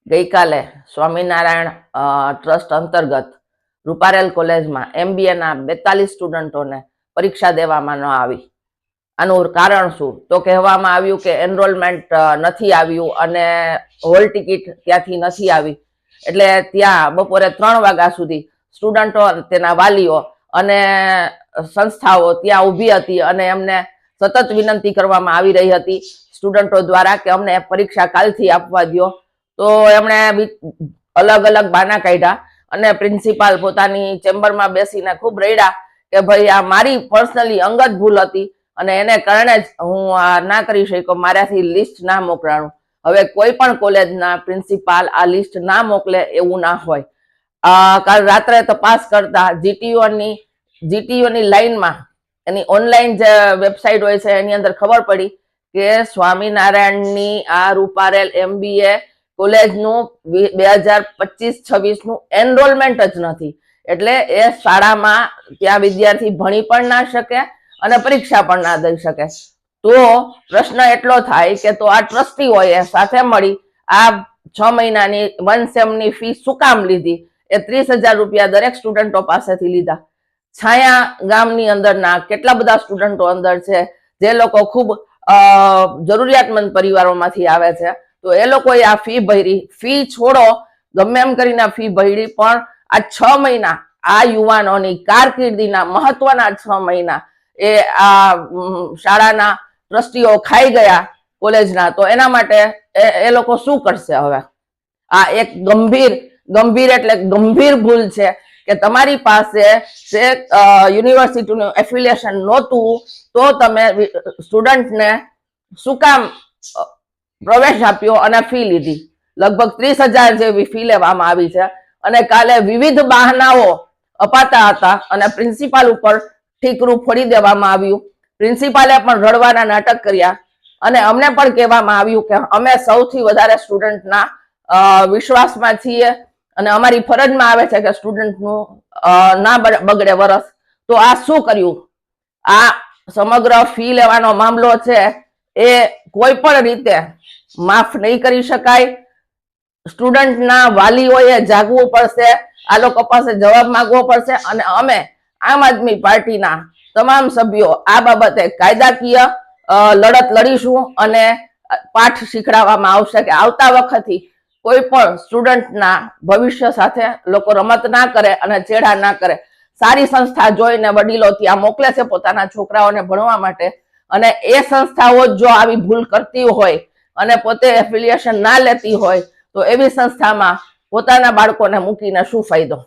ગઈકાલે સ્વામિનારાયણ ટ્રસ્ટ અંતર્ગત રૂપારેલ કોલેજમાં MBA ના 42 સ્ટુડન્ટોને પરીક્ષા દેવામાં ન આવી. આનું કારણ શું? તો કહેવામાં આવ્યું કે એનરોલમેન્ટ નથી આવ્યું અને હોલ ટિકિટ ત્યાંથી નથી આવી. એટલે ત્યાં બપોરે 3 વાગ્યા સુધી સ્ટુડન્ટો, તેના વાલીઓ અને સંસ્થાઓ ત્યાં ઊભી હતી અને એમને સતત વિનંતી કરવામાં આવી રહી હતી સ્ટુડન્ટો દ્વારા કે અમને પરીક્ષા કાલથી આપવા દો. તો એમણે અલગ અલગ બાના કાઢ્યા અને પ્રિન્સિપાલ પોતાની ચેમ્બરમાં બેસીને ખૂબ રડ્યા કે ભાઈ આ મારી પર્સનલી અંગત ભૂલ હતી અને એને કારણે જ હું આ ના કરી શક્યો, મારાથી લિસ્ટ ના મોકલાણું. હવે કોઈ પણ કોલેજના પ્રિન્સિપાલ આ લિસ્ટ ના મોકલે એવું ના હોય. કાલ રાત્રે તપાસ કરતા જીટીયુની લાઈનમાં એની ઓનલાઈન જે વેબસાઇટ હોય છે એની અંદર ખબર પડી કે સ્વામિનારાયણની આ રૂપારેલ MBA કોલેજનું 2025-26 નું એનરોલમેન્ટ જ નથી. એટલે એ શાળામાં ત્યાં વિદ્યાર્થી ભણી પણ ના શકે અને પરીક્ષા પણ ના દઈ શકે. તો પ્રશ્ન એટલો થાય કે તો આ ટ્રસ્ટીઓએ સાથે મળી આ 6 મહિનાની 1 સેમની ફી શું કામ લીધી? એ 30,000 રૂપિયા દરેક સ્ટુડન્ટો પાસેથી લીધા. છાયા ગામની અંદરના કેટલા બધા સ્ટુડન્ટો અંદર છે જે લોકો ખૂબ જરૂરિયાતમંદ પરિવારોમાંથી આવે છે. તો એ લોકોએ આ ફી ભરી. ફી છોડો, ગમે એમ કરીને ફી ભરી, પણ આ 6 મહિના આ યુવાનોની કારકિર્દીના મહત્વના 6 મહિના એ આ શાળાના ટ્રસ્ટીઓ ખાઈ ગયા કોલેજના. તો એના માટે એ લોકો શું કરશે? હવે આ એક ગંભીર એટલે ગંભીર ભૂલ છે કે તમારી પાસે યુનિવર્સિટીનું એફિલિએશન નહોતું તો તમે સ્ટુડન્ટને શું કામ પ્રવેશ આપ્યો અને ફી લીધી? લગભગ 30,000 જેવી ફી લેવામાં આવી છે. અને કાલે વિવિધ બહાનાઓ અપાતા હતા અને પ્રિન્સિપાલ ઉપર ઠીકરું ફોડી દેવામાં આવ્યું. પ્રિન્સિપાલે પણ રડવાના નાટક કર્યા અને અમને પણ કહેવામાં આવ્યું કે અમે સૌથી વધારે સ્ટુડન્ટના વિશ્વાસમાં છીએ અને અમારી ફરજમાં આવે છે કે સ્ટુડન્ટનું ના બગડે વરસ. તો આ શું કર્યું? આ સમગ્ર ફી લેવાનો મામલો છે એ કોઈ પણ રીતે માફ નહીં કરી શકાય. સ્ટુડન્ટના વાલીઓએ જાગવું પડશે, આ લોકો પાસે જવાબ માંગવો પડશે અને અમે આમ આદમી પાર્ટીના તમામ સભ્યો આ બાબતે કાયદાકીય લડત લડીશું અને પાઠ શીખડાવવામાં આવશે કે આવતા વખતથી કોઈ પણ સ્ટુડન્ટના ભવિષ્ય સાથે લોકો રમત ના કરે અને ચેડા ના કરે. સારી સંસ્થા જોઈને વડીલો ત્યાં મોકલે છે પોતાના છોકરાઓને ભણવા માટે અને એ સંસ્થાઓ જો આવી ભૂલ કરતી હોય અને પોતે એફિલિએશન ના લેતી હોય તો એવી સંસ્થામાં પોતાના બાળકોને મૂકીને શું ફાયદો?